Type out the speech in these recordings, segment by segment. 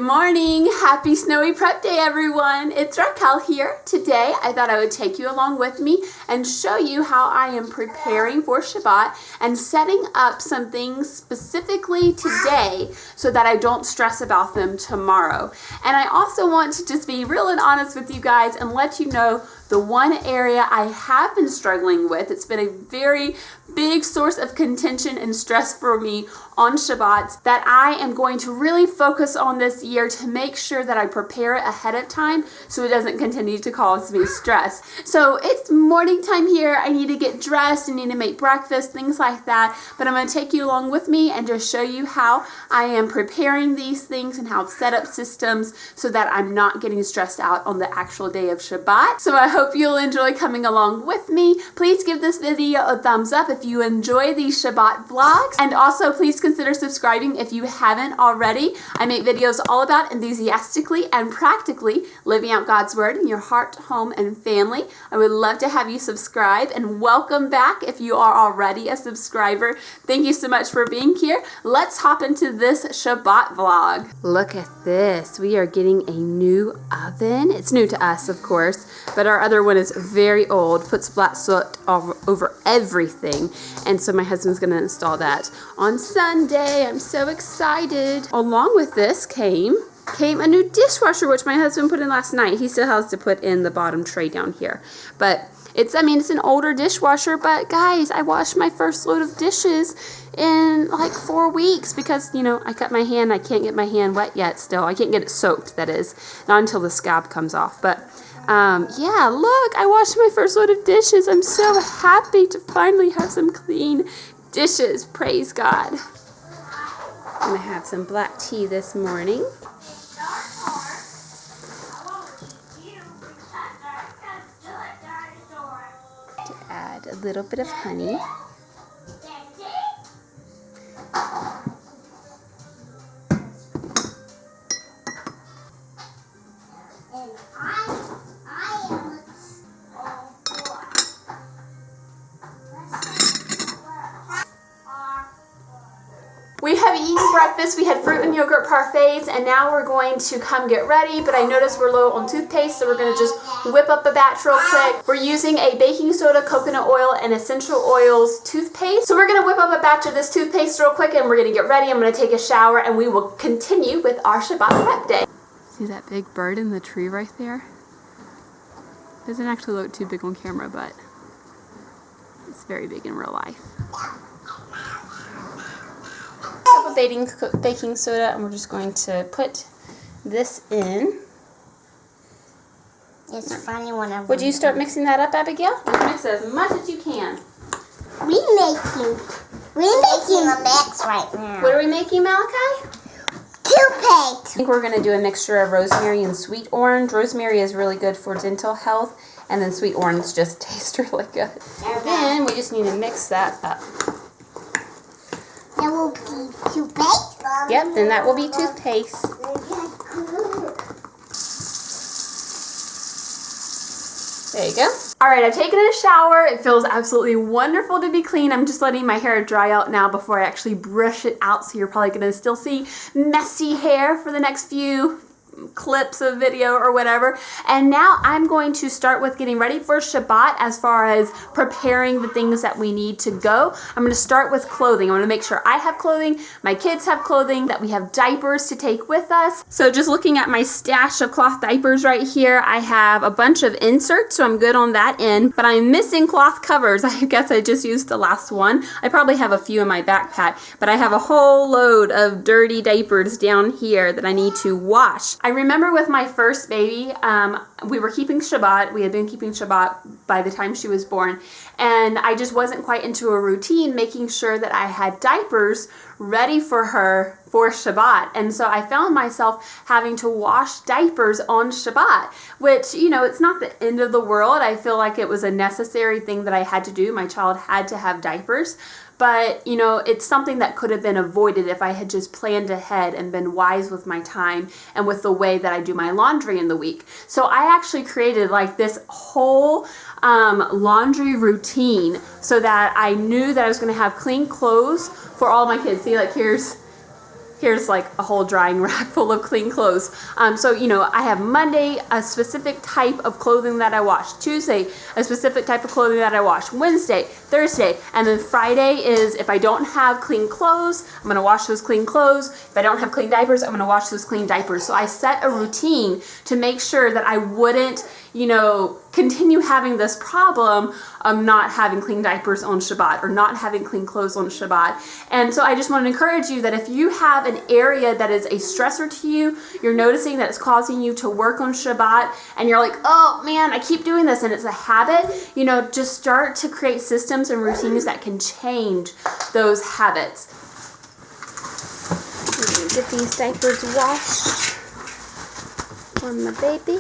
morning. Happy Snowy Prep Day, everyone. It's Raquel here. Today, I thought I would take you along with me and show you how I am preparing for Shabbat and setting up some things specifically today so that I don't stress about them tomorrow. And I also want to just be real and honest with you guys and let you know the one area I have been struggling with. It's been a very big source of contention and stress for me on Shabbat that I am going to really focus on this year to make sure that I prepare it ahead of time so it doesn't continue to cause me stress. So it's morning time here. I need to get dressed, I need to make breakfast, things like that. But I'm going to take you along with me and just show you how I am preparing these things and how to set up systems so that I'm not getting stressed out on the actual day of Shabbat. So I hope you'll enjoy coming along with me. Please give this video a thumbs up if you enjoy these Shabbat vlogs. And also please consider subscribing if you haven't already. I make videos all about enthusiastically and practically living out God's Word in your heart, home, and family. I would love to have you subscribe, and welcome back if you are already a subscriber. Thank you so much for being here. Let's hop into this Shabbat vlog. Look at this. We are getting a new oven. It's new to us, of course, but our other one is very old, puts black soot all over everything, and so my husband's going to install that on Sunday. I'm so excited. Along with this came a new dishwasher, which my husband put in last night. He still has to put in the bottom tray down here, but it's an older dishwasher. But guys, I washed my first load of dishes in like 4 weeks because, I cut my hand. I can't get my hand wet yet still. I can't get it soaked, that is, not until the scab comes off. But yeah, look, I washed my first load of dishes. I'm so happy to finally have some clean dishes. Praise God. I'm going to have some black tea this morning. To add a little bit of honey. We have eaten breakfast. We had fruit and yogurt parfaits, and now we're going to come get ready, but I noticed we're low on toothpaste, so we're going to just whip up a batch real quick. We're using a baking soda, coconut oil, and essential oils toothpaste. So we're going to whip up a batch of this toothpaste real quick, and we're going to get ready. I'm going to take a shower, and we will continue with our Shabbat prep day. See that big bird in the tree right there? Doesn't actually look too big on camera, but it's very big in real life. Of baking soda, and we're just going to put this in. It's funny when I... Would you start mixing that up, Abigail? You can mix as much as you can. We're making a mix right now. What are we making, Malachi? Toothpaste. I think we're going to do a mixture of rosemary and sweet orange. Rosemary is really good for dental health, and then sweet orange just tastes really good. And then we just need to mix that up. That will be toothpaste? Yep, then that will be toothpaste. There you go. Alright, I've taken a shower. It feels absolutely wonderful to be clean. I'm just letting my hair dry out now before I actually brush it out, so you're probably going to still see messy hair for the next few clips of video or whatever. And now I'm going to start with getting ready for Shabbat as far as preparing the things that we need to go. I'm going to start with clothing. I'm going to make sure I have clothing, my kids have clothing, that we have diapers to take with us. So just looking at my stash of cloth diapers right here, I have a bunch of inserts, so I'm good on that end, but I'm missing cloth covers. I guess I just used the last one. I probably have a few in my backpack, but I have a whole load of dirty diapers down here that I need to wash. I remember with my first baby, we were keeping Shabbat. We had been keeping Shabbat by the time she was born, and I just wasn't quite into a routine making sure that I had diapers ready for her for Shabbat. And so I found myself having to wash diapers on Shabbat, which, it's not the end of the world. I feel like it was a necessary thing that I had to do. My child had to have diapers. But, it's something that could have been avoided if I had just planned ahead and been wise with my time and with the way that I do my laundry in the week. So I actually created like this whole laundry routine so that I knew that I was going to have clean clothes for all my kids. See, like here's here's like a whole drying rack full of clean clothes. So, you know, I have Monday, a specific type of clothing that I wash. Tuesday, a specific type of clothing that I wash. Wednesday, Thursday, and then Friday is if I don't have clean clothes, I'm going to wash those clean clothes. If I don't have clean diapers, I'm going to wash those clean diapers. So I set a routine to make sure that I wouldn't, you know, continue having this problem of not having clean diapers on Shabbat or not having clean clothes on Shabbat. And so I just want to encourage you that if you have an area that is a stressor to you, you're noticing that it's causing you to work on Shabbat, and you're like, oh man, I keep doing this and it's a habit, you know, just start to create systems and routines that can change those habits. I'm going to get these diapers washed on the baby.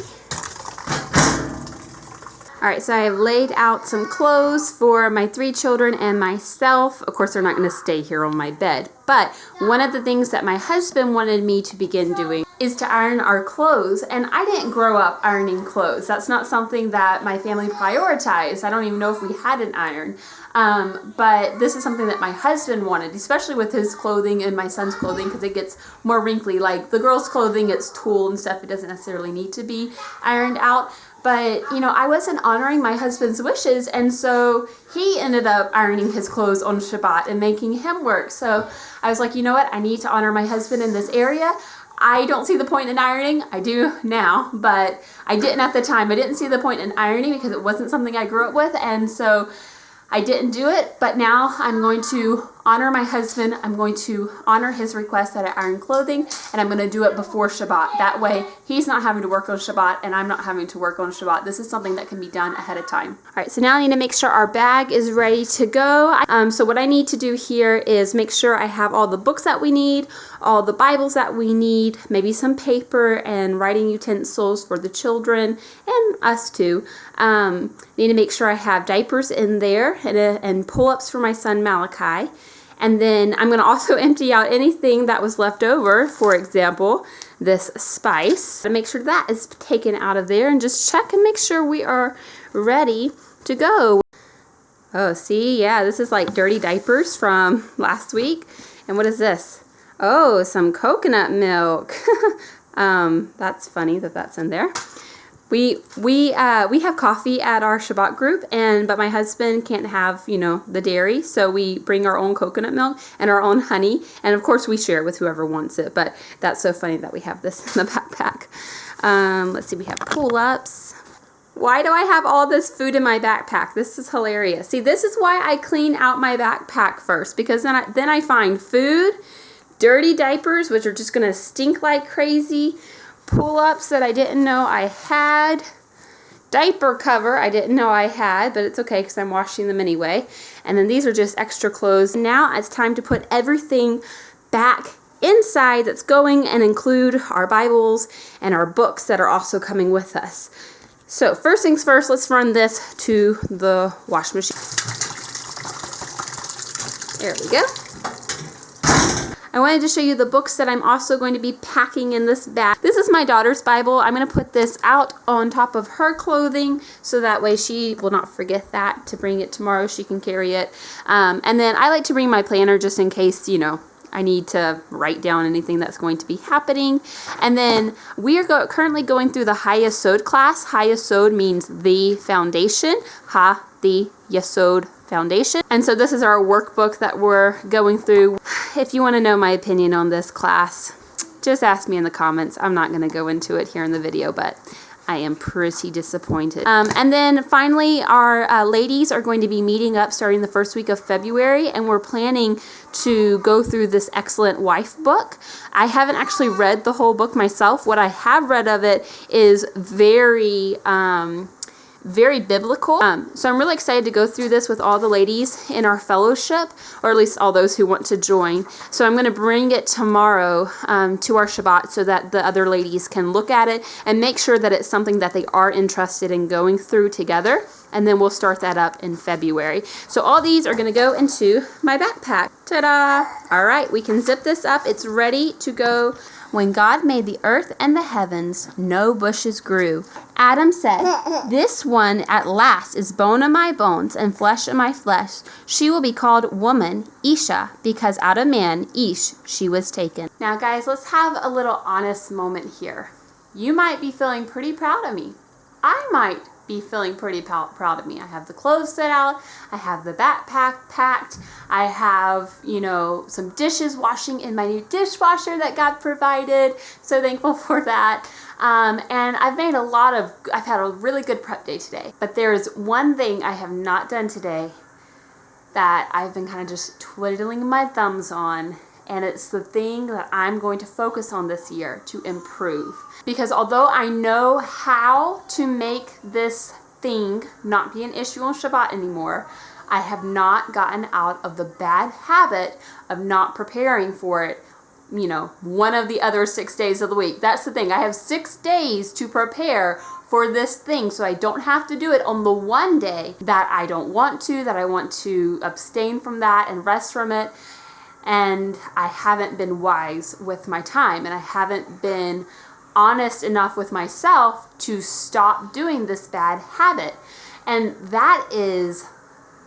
All right, so I have laid out some clothes for my 3 children and myself. Of course, they're not going to stay here on my bed. But one of the things that my husband wanted me to begin doing is to iron our clothes. And I didn't grow up ironing clothes. That's not something that my family prioritized. I don't even know if we had an iron. But this is something that my husband wanted, especially with his clothing and my son's clothing, because it gets more wrinkly. Like the girls' clothing, it's tulle and stuff. It doesn't necessarily need to be ironed out. But, you know, I wasn't honoring my husband's wishes, and so he ended up ironing his clothes on Shabbat and making him work. So I was like, you know what? I need to honor my husband in this area. I don't see the point in ironing. I do now, but I didn't at the time. I didn't see the point in ironing because it wasn't something I grew up with, and so I didn't do it. But now I'm going to honor my husband. I'm going to honor his request that I iron clothing, and I'm going to do it before Shabbat. That way, he's not having to work on Shabbat, and I'm not having to work on Shabbat. This is something that can be done ahead of time. All right, so now I need to make sure our bag is ready to go. So what I need to do here is make sure I have all the books that we need, all the Bibles that we need, maybe some paper and writing utensils for the children and us too. Need to make sure I have diapers in there and pull-ups for my son Malachi. And then I'm going to also empty out anything that was left over, for example, this spice. And make sure that is taken out of there and just check and make sure we are ready to go. Oh, see, yeah, this is like dirty diapers from last week. And what is this? Oh, some coconut milk. That's funny that that's in there. We have coffee at our Shabbat group, but my husband can't have, you know, the dairy, so we bring our own coconut milk and our own honey, and of course we share it with whoever wants it, but that's so funny that we have this in the backpack. Let's see, we have pull-ups. Why do I have all this food in my backpack? This is hilarious. See, this is why I clean out my backpack first, because then I find food, dirty diapers, which are just going to stink like crazy, pull-ups that I didn't know I had, diaper cover I didn't know I had, but it's okay because I'm washing them anyway. And then these are just extra clothes. Now it's time to put everything back inside that's going and include our Bibles and our books that are also coming with us. So first things first, let's run this to the wash machine. There we go. I wanted to show you the books that I'm also going to be packing in this bag. This is my daughter's Bible. I'm going to put this out on top of her clothing so that way she will not forget that to bring it tomorrow. She can carry it. And then I like to bring my planner just in case, you know, I need to write down anything that's going to be happening. And then we are currently going through the Ha-Yesod class. Ha-Yesod means the foundation. The Yesod foundation. And so this is our workbook that we're going through. If you want to know my opinion on this class, just ask me in the comments. I'm not going to go into it here in the video, but I am pretty disappointed. And then finally, our ladies are going to be meeting up starting the first week of February, and we're planning to go through this Excellent Wife book. I haven't actually read the whole book myself. What I have read of it is very biblical. So I'm really excited to go through this with all the ladies in our fellowship, or at least all those who want to join. So I'm going to bring it tomorrow to our Shabbat so that the other ladies can look at it and make sure that it's something that they are interested in going through together. And then we'll start that up in February. So all these are going to go into my backpack. Ta-da! All right, we can zip this up. It's ready to go When God made the earth and the heavens, no bushes grew. Adam said, "This one at last is bone of my bones and flesh of my flesh. She will be called woman, Isha, because out of man, Ish, she was taken." Now, guys, let's have a little honest moment here. You might be feeling pretty proud of me. I might be feeling pretty proud of me. I have the clothes set out. I have the backpack packed. I have, some dishes washing in my new dishwasher that God provided. So thankful for that. And I've had a really good prep day today. But there is one thing I have not done today that I've been kind of just twiddling my thumbs on. And it's the thing that I'm going to focus on this year to improve. Because although I know how to make this thing not be an issue on Shabbat anymore, I have not gotten out of the bad habit of not preparing for it, one of the other 6 days of the week. That's the thing. I have 6 days to prepare for this thing, so I don't have to do it on the one day that I don't want to, that I want to abstain from that and rest from it. And I haven't been wise with my time, and I haven't been honest enough with myself to stop doing this bad habit. And that is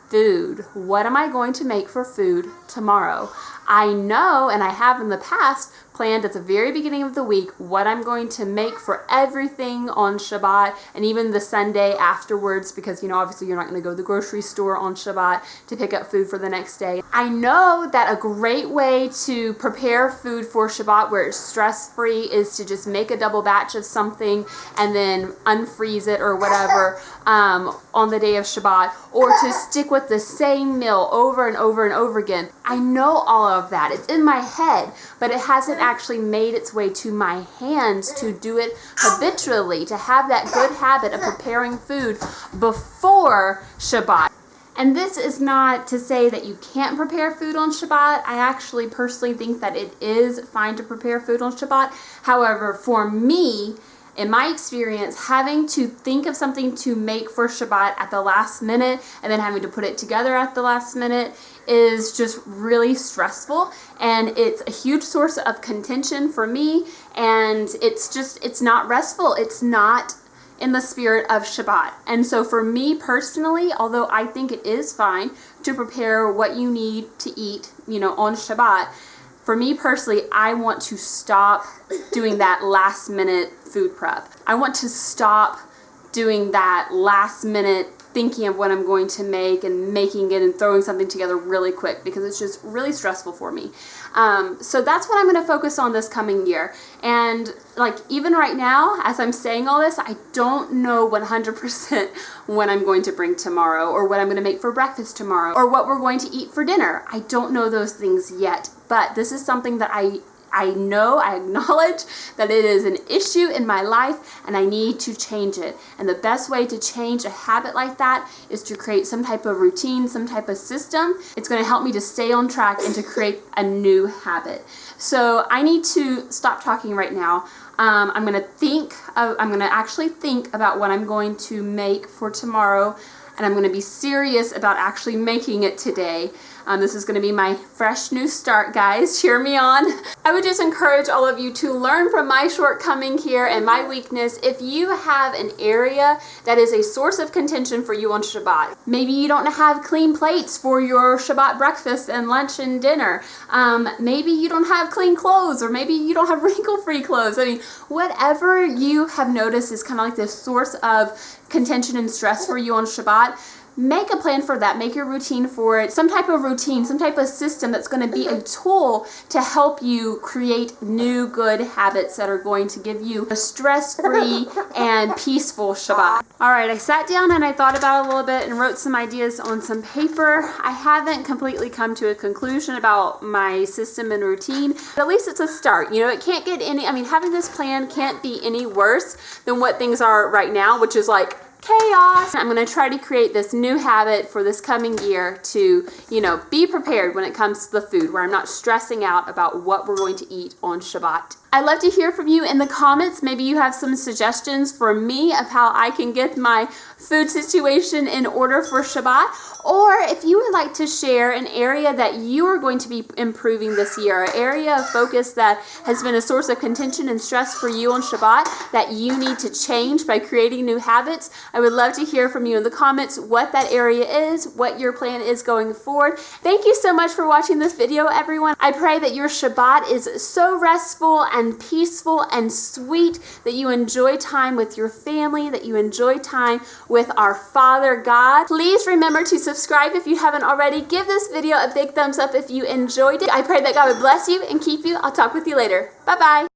food. What am I going to make for food tomorrow? I know, and I have in the past, planned at the very beginning of the week what I'm going to make for everything on Shabbat and even the Sunday afterwards, because obviously you're not going to go to the grocery store on Shabbat to pick up food for the next day. I know that a great way to prepare food for Shabbat where it's stress-free is to just make a double batch of something and then unfreeze it or whatever on the day of Shabbat, or to stick with the same meal over and over and over again. I know all of that. It's in my head, but it hasn't actually made its way to my hands to do it habitually, to have that good habit of preparing food before Shabbat. And this is not to say that you can't prepare food on Shabbat. I actually personally think that it is fine to prepare food on Shabbat. However, for me, in my experience, having to think of something to make for Shabbat at the last minute and then having to put it together at the last minute is just really stressful, and it's a huge source of contention for me, and it's not restful. It's not in the spirit of Shabbat. And so for me personally, although I think it is fine to prepare what you need to eat, on Shabbat, for me personally, I want to stop doing that last minute food prep. I want to stop doing that last minute thinking of what I'm going to make and making it and throwing something together really quick, because it's just really stressful for me. So that's what I'm going to focus on this coming year. And even right now, as I'm saying all this, I don't know 100% what I'm going to bring tomorrow, or what I'm going to make for breakfast tomorrow, or what we're going to eat for dinner. I don't know those things yet, but this is something that I acknowledge that it is an issue in my life and I need to change it. And the best way to change a habit like that is to create some type of routine, some type of system. It's going to help me to stay on track and to create a new habit. So I need to stop talking right now. I'm going to actually think about what I'm going to make for tomorrow, and I'm going to be serious about actually making it today. This is going to be my fresh new start, guys. Cheer me on. I would just encourage all of you to learn from my shortcoming here and my weakness. If you have an area that is a source of contention for you on Shabbat, maybe you don't have clean plates for your Shabbat breakfast and lunch and dinner. Maybe you don't have clean clothes, or maybe you don't have wrinkle-free clothes. Whatever you have noticed is kind of like this source of contention and stress for you on Shabbat, make a plan for that. Make your routine for it. Some type of routine, some type of system that's going to be a tool to help you create new good habits that are going to give you a stress-free and peaceful Shabbat. All right, I sat down and I thought about it a little bit and wrote some ideas on some paper. I haven't completely come to a conclusion about my system and routine, but at least it's a start. It can't get having this plan can't be any worse than what things are right now, which is like chaos. I'm going to try to create this new habit for this coming year to, be prepared when it comes to the food, where I'm not stressing out about what we're going to eat on Shabbat. I'd love to hear from you in the comments. Maybe you have some suggestions for me of how I can get my food situation in order for Shabbat. Or if you would like to share an area that you are going to be improving this year, an area of focus that has been a source of contention and stress for you on Shabbat that you need to change by creating new habits, I would love to hear from you in the comments what that area is, what your plan is going forward. Thank you so much for watching this video, everyone. I pray that your Shabbat is so restful and peaceful and sweet, that you enjoy time with your family, that you enjoy time with our Father God. Please remember to subscribe if you haven't already. Give this video a big thumbs up if you enjoyed it. I pray that God would bless you and keep you. I'll talk with you later. Bye-bye.